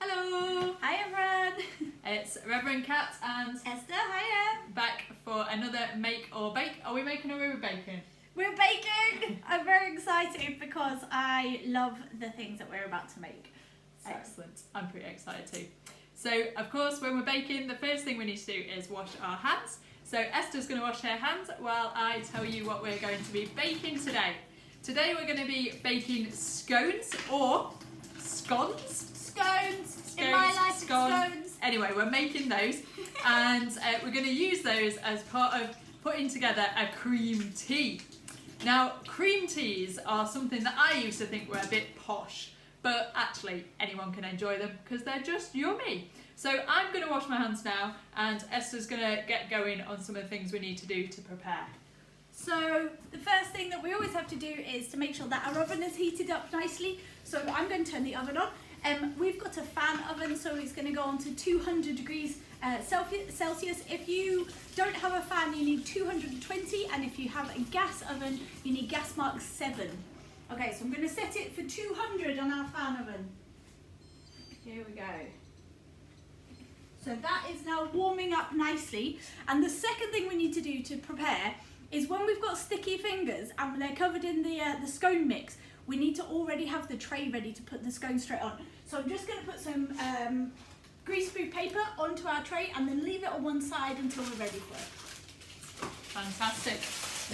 Hello! Hi everyone! It's Reverend Kat and Esther, hiya! back for another make or bake. Are we making or are we baking? We're baking! I'm very excited because I love the things that we're about to make. Excellent. I'm pretty excited too. So, of course, when we're baking, the first thing we need to do is wash our hands. So Esther's going to wash her hands while I tell you what we're going to be baking today. Today we're going to be baking scones or scones. Scones! In my life, it's scones! Anyway, we're making those and we're going to use those as part of putting together a cream tea. Now, cream teas are something that I used to think were a bit posh, but actually anyone can enjoy them because they're just yummy. So I'm going to wash my hands now and Esther's going to get going on some of the things we need to do to prepare. So the first thing that we always have to do is to make sure that our oven is heated up nicely. So I'm going to turn the oven on. We've got a fan oven, so it's going to go on to 200 degrees Celsius. If you don't have a fan, you need 220, and if you have a gas oven, you need gas mark 7. Okay, so I'm going to set it for 200 on our fan oven. Here we go. So that is now warming up nicely, and the second thing we need to do to prepare is when we've got sticky fingers and they're covered in the scone mix, we need to already have the tray ready to put the scone straight on. So I'm just going to put some greaseproof paper onto our tray and then leave it on one side until we're ready for it. Fantastic.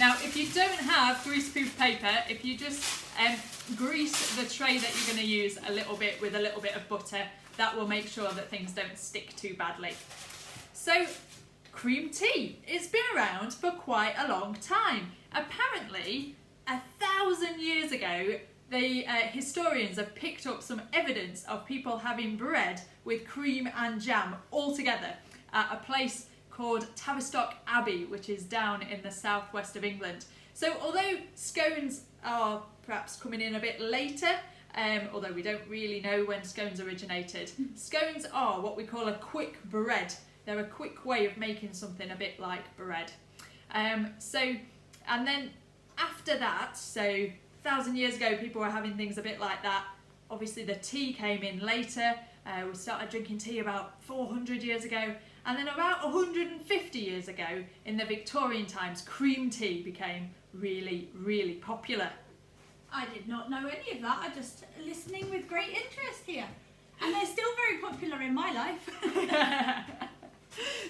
Now, if you don't have greaseproof paper, if you just grease the tray that you're going to use a little bit with a little bit of butter, that will make sure that things don't stick too badly. So, cream tea. It's been around for quite a long time. Apparently, 1,000 years ago, the historians have picked up some evidence of people having bread with cream and jam all together at a place called Tavistock Abbey, which is down in the southwest of England. So although scones are perhaps coming in a bit later, although we don't really know when scones originated, scones are what we call a quick bread. They're a quick way of making something a bit like bread. And then after that, so 1,000 years ago, people were having things a bit like that. Obviously, the tea came in later. We started drinking tea about 400 years ago. And then about 150 years ago, in the Victorian times, cream tea became really, really popular. I did not know any of that. I'm just listening with great interest here. And they're still very popular in my life.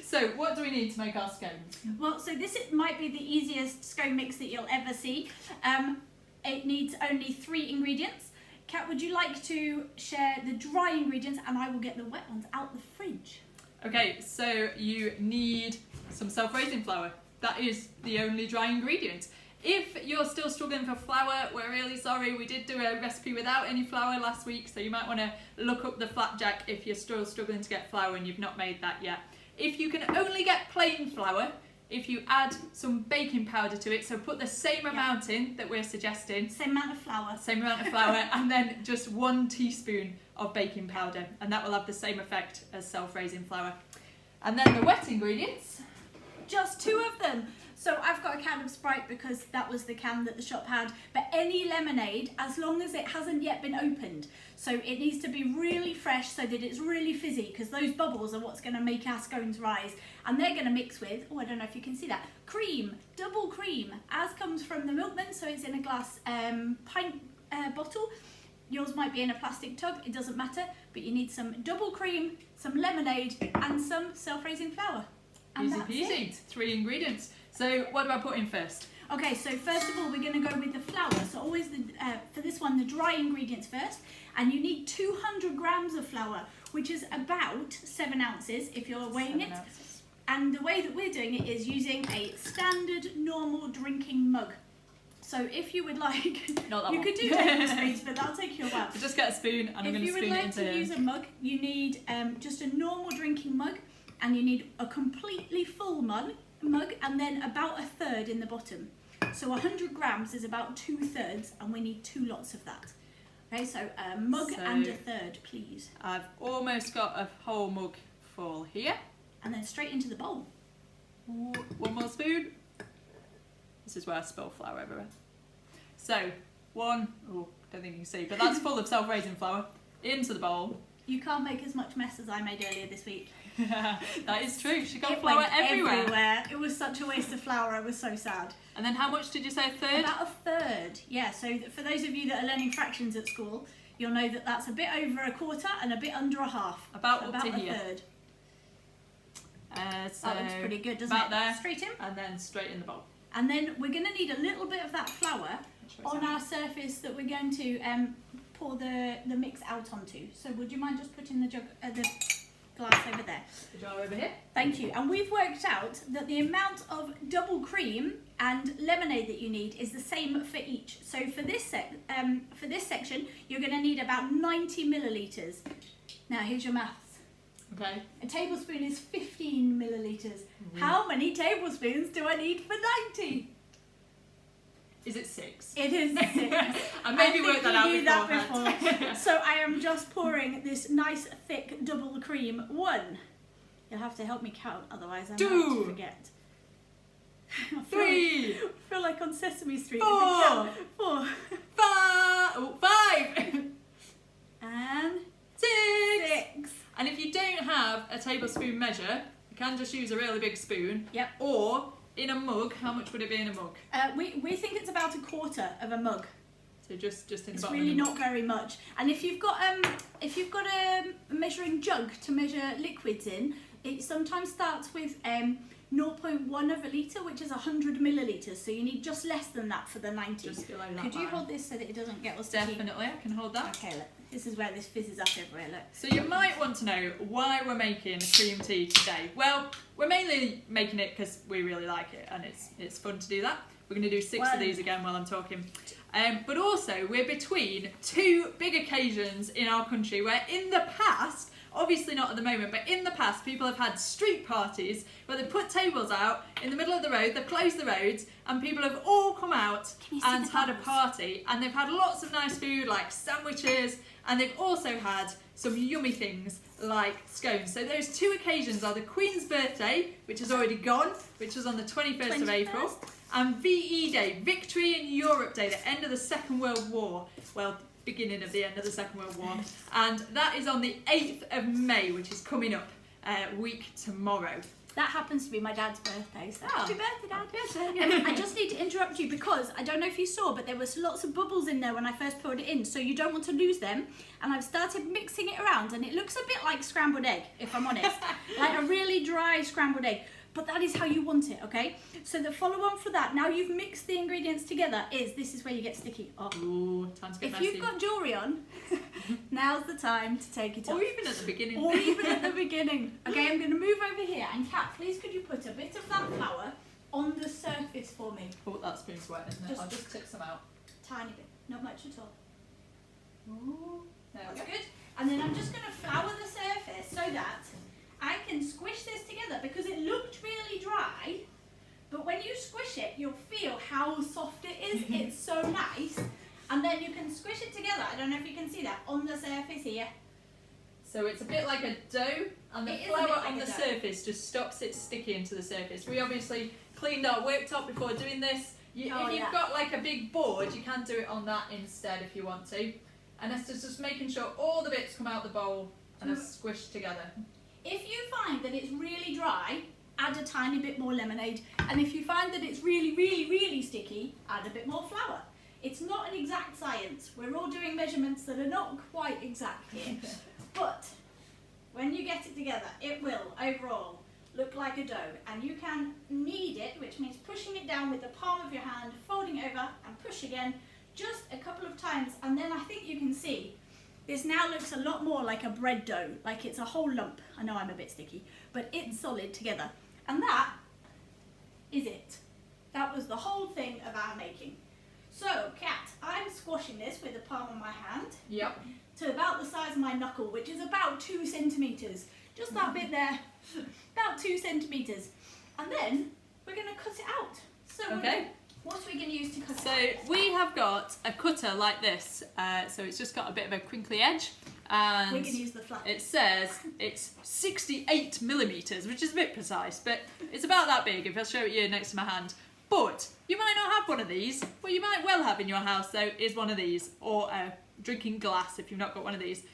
So what do we need to make our scones? Well, so might be the easiest scone mix that you'll ever see. It needs only 3 ingredients. Kat, would you like to share the dry ingredients and I will get the wet ones out the fridge? Okay, so you need some self-raising flour. That is the only dry ingredient. If you're still struggling for flour, we're really sorry. We did do a recipe without any flour last week, so you might want to look up the flapjack if you're still struggling to get flour and you've not made that yet. If you can only get plain flour, if you add some baking powder to it, so put the same amount in that we're suggesting. Same amount of flour. Same amount of flour, and then just 1 teaspoon of baking powder, and that will have the same effect as self-raising flour. And then the wet ingredients. Just 2 of them. So I've got a can of Sprite because that was the can that the shop had, but any lemonade, as long as it hasn't yet been opened. So it needs to be really fresh so that it's really fizzy, because those bubbles are what's going to make our scones rise. And they're going to mix with, I don't know if you can see that, cream, double cream, as comes from the milkman, so it's in a glass pint bottle. Yours might be in a plastic tub, it doesn't matter, but you need some double cream, some lemonade, and some self-raising flour. And Easy peasy, 3 ingredients. So what do I put in first? Okay, so first of all, we're going to go with the flour. So always, for this one, the dry ingredients first. And you need 200 grams of flour, which is about 7 ounces if you're weighing it. Ounces. And the way that we're doing it is using a standard, normal drinking mug. So if you would like, you could do tablespoons, but that'll take you a while. So just get a spoon and I'm going to spoon it into here. If you would like to use a mug, you need just a normal drinking mug, and you need a completely full mug, and then about 1/3 in the bottom. So 100 grams is about 2/3, and we need 2 lots of that. Okay, so a mug and 1/3, please. I've almost got a whole mug full here. And then straight into the bowl. Ooh, 1 more spoon. This is where I spill flour everywhere. So, 1, don't think you can see, but that's full of self-raising flour into the bowl. You can't make as much mess as I made earlier this week. That is true. She got It flour went everywhere. It was such a waste of flour. I was so sad. And then how much did you say, a third? About a third. Yeah, so for those of you that are learning fractions at school, you'll know that that's a bit over a quarter and a bit under a half. About so up to a here. third. So That looks pretty good, doesn't about it? there. Straight in. And then straight in the bowl. And then we're going to need a little bit of that flour on our surface that we're going to pour the mix out onto. So would you mind just putting the glass over there? The jar over here. Thank you. And we've worked out that the amount of double cream and lemonade that you need is the same for each. So for this section, you're going to need about 90 millilitres. Now here's your maths. Okay. A tablespoon is 15 millilitres. How many tablespoons do I need for 90? Is it 6? It is 6. I maybe worked that out knew beforehand. that before. So I am just pouring this nice thick double cream 1. You'll have to help me count, otherwise I might 2. forget. 3. I feel like on Sesame Street. 4. 4. 5. And 6. 6. And if you don't have a tablespoon measure, you can just use a really big spoon. Yep. Or in a mug, how much would it be in a mug? We think it's about a quarter of a mug. So just in the It's bottom really of the not mug. very much. And if you've got a measuring jug to measure liquids in, it sometimes starts with 0.1 of a litre, which is 100 millilitres. So you need just less than that for the 90. Just below that Could you line. hold this so that it doesn't get all sticky? Definitely, I can hold that. Okay, look. This is where this fizzes up everywhere, look. So you might want to know why we're making cream tea today. Well, we're mainly making it because we really like it and it's fun to do that. We're going to do 6 of these again while I'm talking. But also, we're between 2 big occasions in our country where in the past, obviously not at the moment, but in the past people have had street parties where they put tables out in the middle of the road, they've closed the roads, and people have all come out and had a party, and they've had lots of nice food like sandwiches, and they've also had some yummy things like scones. So those 2 occasions are the Queen's birthday, which has already gone, which was on the 21st of April, and VE Day, Victory in Europe Day, the end of the Second World War. Well, beginning of the end of the Second World War. And that is on the 8th of May, which is coming up week tomorrow. That happens to be my dad's birthday, so happy birthday, Dad. Birthday. I just need to interrupt you because I don't know if you saw, but there was lots of bubbles in there when I first poured it in, so you don't want to lose them. And I've started mixing it around, and it looks a bit like scrambled egg, if I'm honest. Like a really dry scrambled egg. But that is how you want it, okay? So the follow-on for that, now you've mixed the ingredients together, this is where you get sticky. Oh. Ooh, time to get If messy. you've got jewellery on, now's the time to take it off. Or even at the beginning. Or even at the beginning. Okay, I'm going to move over here, and Kat, please could you put a bit of that flour on the surface for me? Oh, that spoon's wet, isn't it? I'll just tip some out. Tiny bit, not much at all. Ooh, there we That's go. good. And then I'm just going to flour the surface so that I can squish this together because it looked really dry, but when you squish it, you'll feel how soft it is. It's so nice. And then you can squish it together, I don't know if you can see that, on the surface here. So it's a bit like a dough, and the It is a flour bit like on a the dough. surface just stops it sticking to the surface. We obviously cleaned our worktop before doing this. Oh, If you've yeah. got like a big board, you can do it on that instead if you want to. And that's just making sure all the bits come out the bowl and are squished together. If you find that it's really dry, add a tiny bit more lemonade. And if you find that it's really, really, really sticky, add a bit more flour. It's not an exact science. We're all doing measurements that are not quite exact here. But when you get it together, it will overall look like a dough. And you can knead it, which means pushing it down with the palm of your hand, folding it over and push again just a couple of times. And then I think you can see this now looks a lot more like a bread dough, like it's a whole lump. I know I'm a bit sticky, but it's solid together. And that is it. That was the whole thing of our making. So, Kat, I'm squashing this with the palm of my hand Yep. to about the size of my knuckle, which is about 2 centimetres. Just that bit there, about 2 centimetres. And then we're going to cut it out. So Okay. what are we going to use to cut it So out? we have got a cutter like this. So it's just got a bit of a crinkly edge. And We're going to use the flat. it says it's 68 millimetres, which is a bit precise, but it's about that big if I'll show it you next to my hand. But you might not have one of these. What you might well have in your house though is one of these, or a drinking glass if you've not got one of these.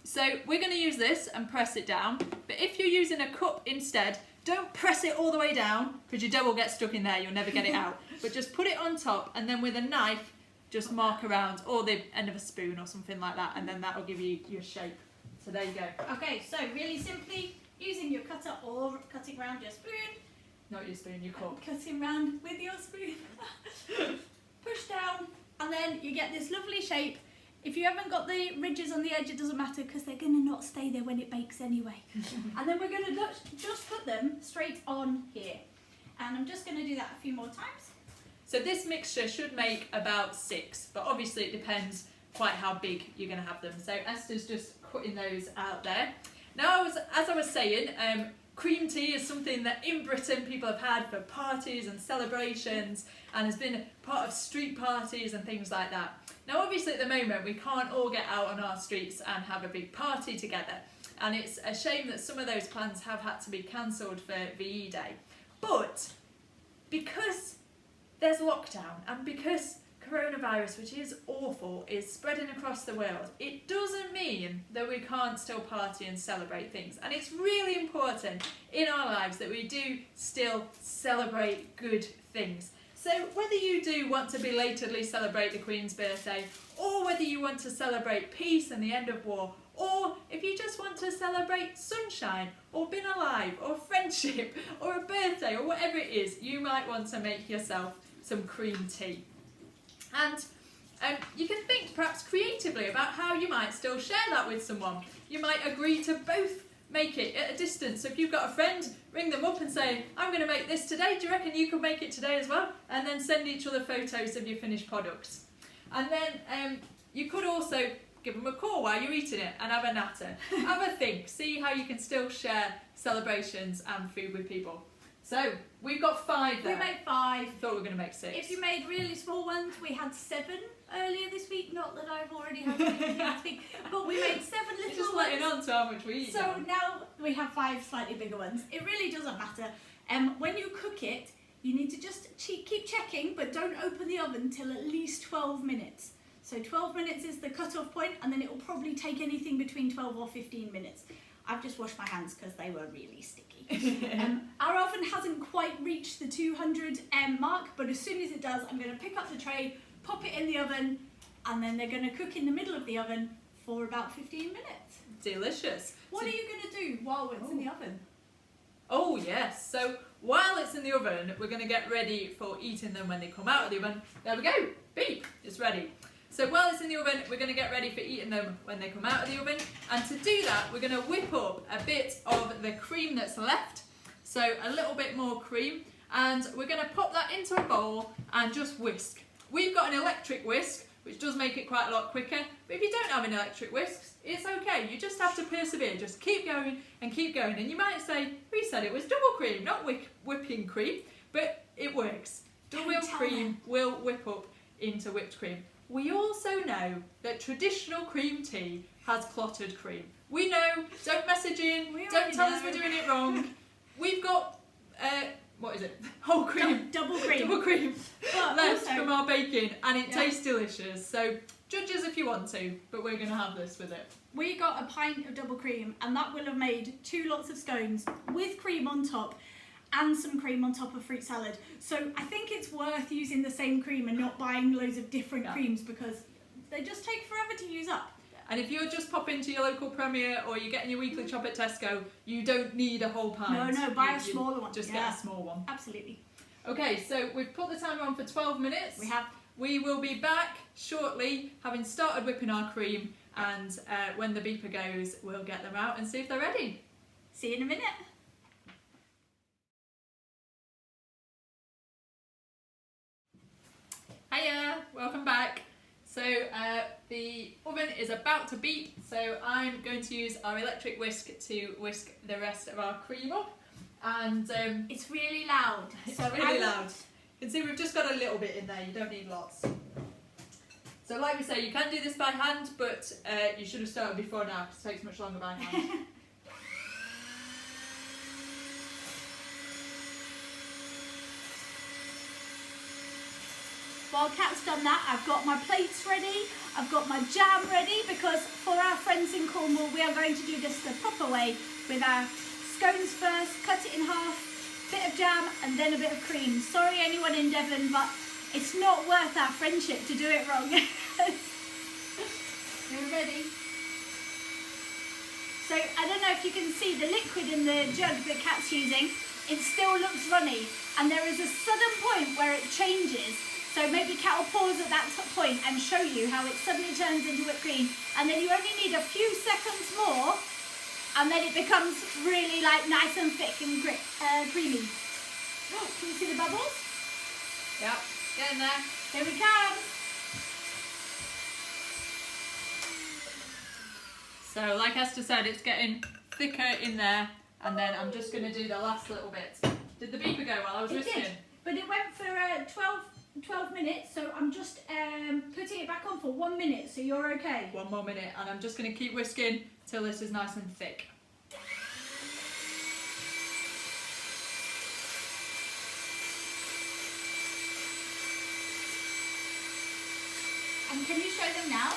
So we're going to use this and press it down, but if you're using a cup instead, don't press it all the way down because your dough will get stuck in there, you'll never get it out. But just put it on top and then with a knife, just mark around, or the end of a spoon or something like that, and then that will give you your shape. So there you go. Okay, so really simply, using your cutter or cutting round your spoon. Not your spoon, your cup. Cutting round with your spoon. Push down, and then you get this lovely shape. If you haven't got the ridges on the edge, it doesn't matter because they're going to not stay there when it bakes anyway. And then we're going to just put them straight on here. And I'm just going to do that a few more times. So this mixture should make about 6, but obviously it depends quite how big you're going to have them. So Esther's just cutting those out there. Now, as I was saying, cream tea is something that in Britain people have had for parties and celebrations and has been part of street parties and things like that. Now obviously at the moment we can't all get out on our streets and have a big party together, and it's a shame that some of those plans have had to be cancelled for VE Day. But because there's lockdown and because coronavirus, which is awful, is spreading across the world, it doesn't mean that we can't still party and celebrate things. And it's really important in our lives that we do still celebrate good things. So whether you do want to belatedly celebrate the Queen's birthday, or whether you want to celebrate peace and the end of war, or if you just want to celebrate sunshine, or being alive, or friendship, or a birthday, or whatever it is, you might want to make yourself some cream tea. And you can think perhaps creatively about how you might still share that with someone. You might agree to both make it at a distance. So if you've got a friend, ring them up and say, I'm going to make this today, do you reckon you could make it today as well? And then send each other photos of your finished products. And then you could also give them a call while you're eating it and have a natter. Have a think, see how you can still share celebrations and food with people. So we've got 5 there. We made 5. Thought we were going to make 6. If you made really small ones, we had 7 earlier this week. Not that I've already had anything this week, but we made 7 little ones. Just letting on to how much we eat. So now we have 5 slightly bigger ones. It really doesn't matter. When you cook it, you need to just keep checking, but don't open the oven till at least 12 minutes. So 12 minutes is the cut-off point, and then it will probably take anything between 12 or 15 minutes. I've just washed my hands because they were really sticky. Our oven hasn't quite reached the 200 mark, but as soon as it does, I'm going to pick up the tray, pop it in the oven, and then they're going to cook in the middle of the oven for about 15 minutes. Delicious. What are you going to do while it's in the oven? Oh yes, so while it's in the oven, we're going to get ready for eating them when they come out of the oven. There we go, beep, it's ready. So while it's in the oven, we're going to get ready for eating them when they come out of the oven. And to do that, we're going to whip up a bit of the cream that's left. So a little bit more cream. And we're going to pop that into a bowl and just whisk. We've got an electric whisk, which does make it quite a lot quicker. But if you don't have an electric whisk, it's okay. You just have to persevere. Just keep going and keep going. And you might say, we said it was double cream, not whipping cream. But it works. Double cream will whip up into whipped cream. We also know that traditional cream tea has clotted cream. We know, don't message in, don't tell us we're doing it wrong. We've got, what is it? Whole cream. Double cream. Double cream But left also, from our baking, and it tastes delicious. So judge us if you want to, but we're going to have this with it. we got a pint of double cream, and that will have made 2 lots of scones with cream on top and some cream on top of fruit salad. So I think it's worth using the same cream and not buying loads of different creams because they just take forever to use up. And if you're just popping to your local Premier or you're getting your weekly chop at Tesco, you don't need a whole pint. No, buy a smaller one. Just get a small one. Absolutely. Okay, so we've put the timer on for 12 minutes. We have. We will be back shortly, having started whipping our cream, and when the beeper goes, we'll get them out and see if they're ready. See you in a minute. Hiya, welcome back. So the oven is about to beep, so I'm going to use our electric whisk to whisk the rest of our cream up. And it's really loud. It's really loud. You can see we've just got a little bit in there, you don't need lots. So like we say, you can do this by hand, but you should have started before now because it takes much longer by hand. while Kat's done that, I've got my plates ready, I've got my jam ready, because for our friends in Cornwall, we are going to do this the proper way with our scones first, cut it in half, bit of jam and then a bit of cream. Sorry anyone in Devon, but it's not worth our friendship to do it wrong. You're ready? So I don't know if you can see the liquid in the jug that Kat's using. It still looks runny, and there is a sudden point where it changes. So maybe Kat will pause at that point and show you how it suddenly turns into whipped cream, and then you only need a few seconds more, and then it becomes really like nice and thick and creamy. Oh, can you see the bubbles? Yep, getting there. Here we come. So like Esther said, it's getting thicker in there, and then I'm just going to do the last little bit. Did the beeper go while I was whisking? It did, but it went for 12 minutes, so I'm just putting it back on for 1 minute, so you're okay. 1 more minute, and I'm just going to keep whisking till this is nice and thick. And can you show them now?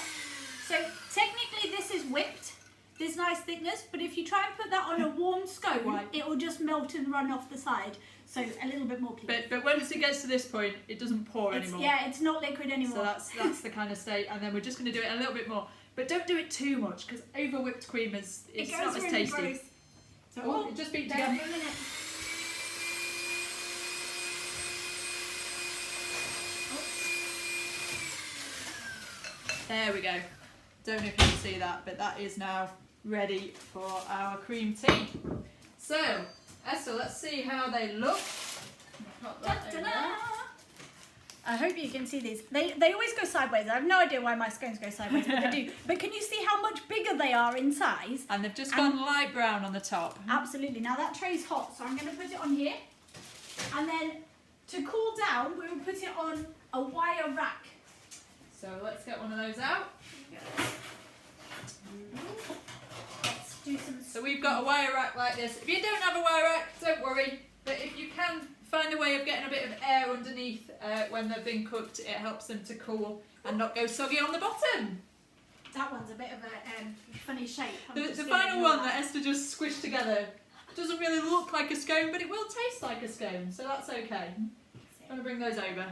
So technically this is whipped, this nice thickness, but if you try and put that on a warm scone, it will just melt and run off the side. So a little bit more, please. But once it gets to this point, it doesn't pour anymore. Yeah, it's not liquid anymore. So that's the kind of state, and then we're just going to do it a little bit more. But don't do it too much, because over whipped cream it's not as really tasty. Gross. So Oh, it just beat together. a minute. There we go. Don't know if you can see that, but that is now ready for our cream tea. So, Esther, let's see how they look. Put that over there. I hope you can see these. They always go sideways. I have no idea why my scones go sideways, but they do. But can you see how much bigger they are in size? And they've just gone light brown on the top. Absolutely. Now that tray's hot, so I'm going to put it on here. And then to cool down, we will put it on a wire rack. So let's get one of those out. Let's do some... So we've got a wire rack like this. If you don't have a wire rack, don't worry. But if you can find a way of getting a bit of air underneath when they've been cooked, it helps them to cool and not go soggy on the bottom. That one's a bit of a funny shape. The final one that Esther just squished together doesn't really look like a scone, but it will taste like a scone, so that's okay. I'm going to bring those over.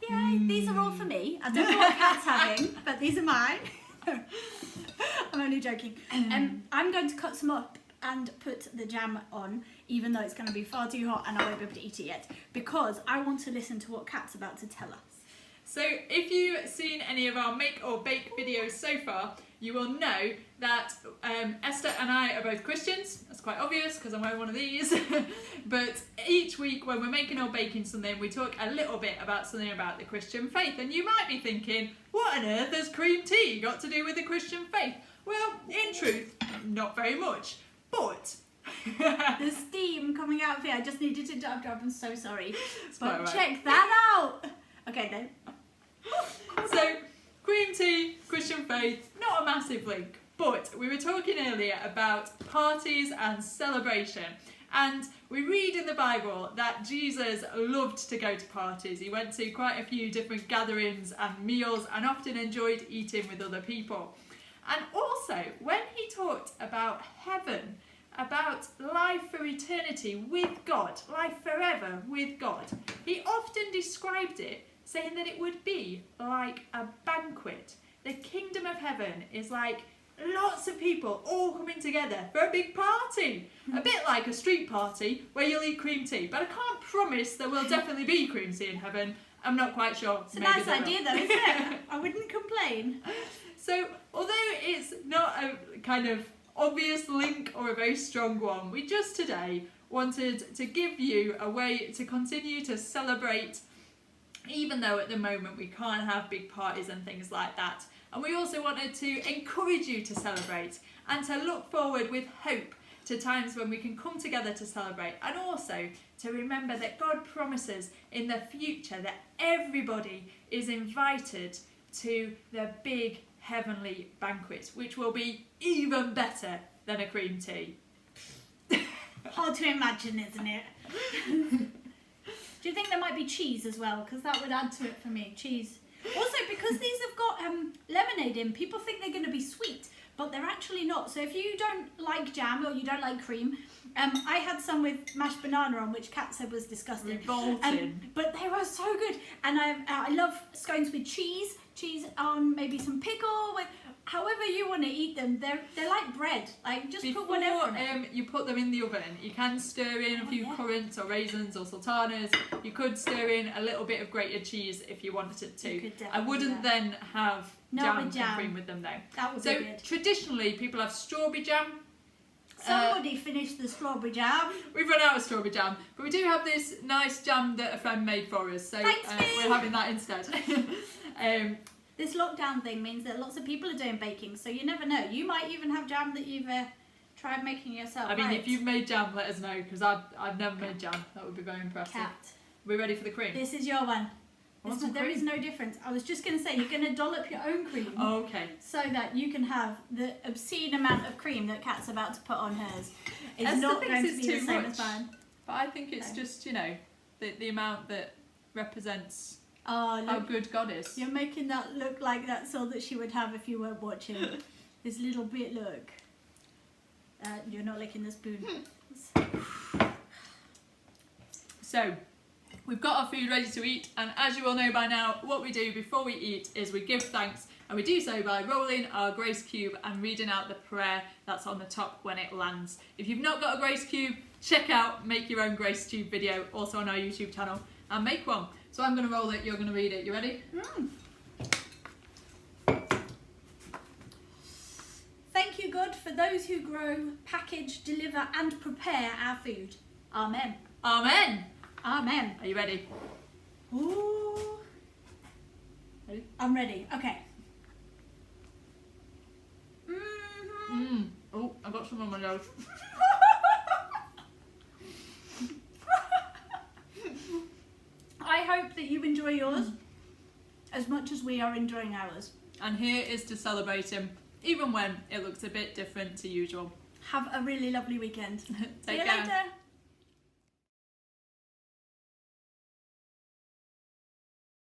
Yay, these are all for me. I don't know what Kat's having, but these are mine. I'm only joking. I'm going to cut some up and put the jam on, even though it's going to be far too hot and I won't be able to eat it yet, because I want to listen to what Kat's about to tell us. So if you've seen any of our make or bake videos so far, you will know that Esther and I are both Christians. That's quite obvious because I'm wearing one of these. But each week when we're making or baking something, we talk a little bit about something about the Christian faith. And you might be thinking, what on earth has cream tea got to do with the Christian faith? Well, in truth, not very much. But the steam coming out of here, I just needed to dab. I'm so sorry. But right. Check that out. Okay then. So, cream tea, Christian faith, not a massive link, but we were talking earlier about parties and celebration, and we read in the Bible that Jesus loved to go to parties. He went to quite a few different gatherings and meals and often enjoyed eating with other people. And also, when he talked about heaven, about life for eternity with God, life forever with God, he often described it saying that it would be like a banquet. The kingdom of heaven is like lots of people all coming together for a big party. A bit like a street party where you'll eat cream tea. But I can't promise there will definitely be cream tea in heaven. I'm not quite sure. It's a nice idea though, isn't it? I wouldn't complain. So, although it's not a kind of obvious link or a very strong one, we just today wanted to give you a way to continue to celebrate, even though at the moment we can't have big parties and things like that. And we also wanted to encourage you to celebrate and to look forward with hope to times when we can come together to celebrate, and also to remember that God promises in the future that everybody is invited to the big heavenly banquet, which will be even better than a cream tea. Hard to imagine, isn't it? Do you think there might be cheese as well? Because that would add to it for me. Cheese. Also, because these have got lemonade in, people think they're going to be sweet, but they're actually not. So if you don't like jam or you don't like cream, I had some with mashed banana on, which Kat said was disgusting. Revolting. But they were so good. And I love scones with cheese on maybe some pickle, with however you want to eat them. They're like bread. Like just put whatever in it. You put them in the oven, you can stir in a few currants or raisins or sultanas. You could stir in a little bit of grated cheese if you wanted to. I wouldn't then have jam and cream with them though. That would be good. Traditionally people have strawberry jam. Somebody finished the strawberry jam. We've run out of strawberry jam, but we do have this nice jam that a friend made for us, so we're having that instead. This lockdown thing means that lots of people are doing baking, so you never know. You might even have jam that you've tried making yourself. I mean, if you've made jam, let us know, because I've never made jam. That would be very impressive. Kat. Are we ready for the cream? This is your one. There is no difference. I was just going to say, you're going to dollop your own cream. Oh, okay. So that you can have the obscene amount of cream that Kat's about to put on hers. It's Esther not thinks going to it's be the too same much. as mine. But I think it's just, you know, the amount that represents Oh, how look, good God is. you're making that look like that's all that she would have if you weren't watching. This little bit, look. You're not licking the spoon. So, we've got our food ready to eat, and as you all know by now, what we do before we eat is we give thanks, and we do so by rolling our grace cube and reading out the prayer that's on the top when it lands. If you've not got a grace cube, check out Make Your Own Grace Tube video, also on our YouTube channel, and make one. So I'm going to roll it, you're going to read it. You ready? Thank you, God, for those who grow, package, deliver, and prepare our food. Amen. Amen. Amen. Are you ready? Ooh. Ready? I'm ready. Okay. Oh, I've got some on my nose. I hope that you enjoy yours as much as we are enjoying ours. And here is to celebrate him, even when it looks a bit different to usual. Have a really lovely weekend. Take See you care. later.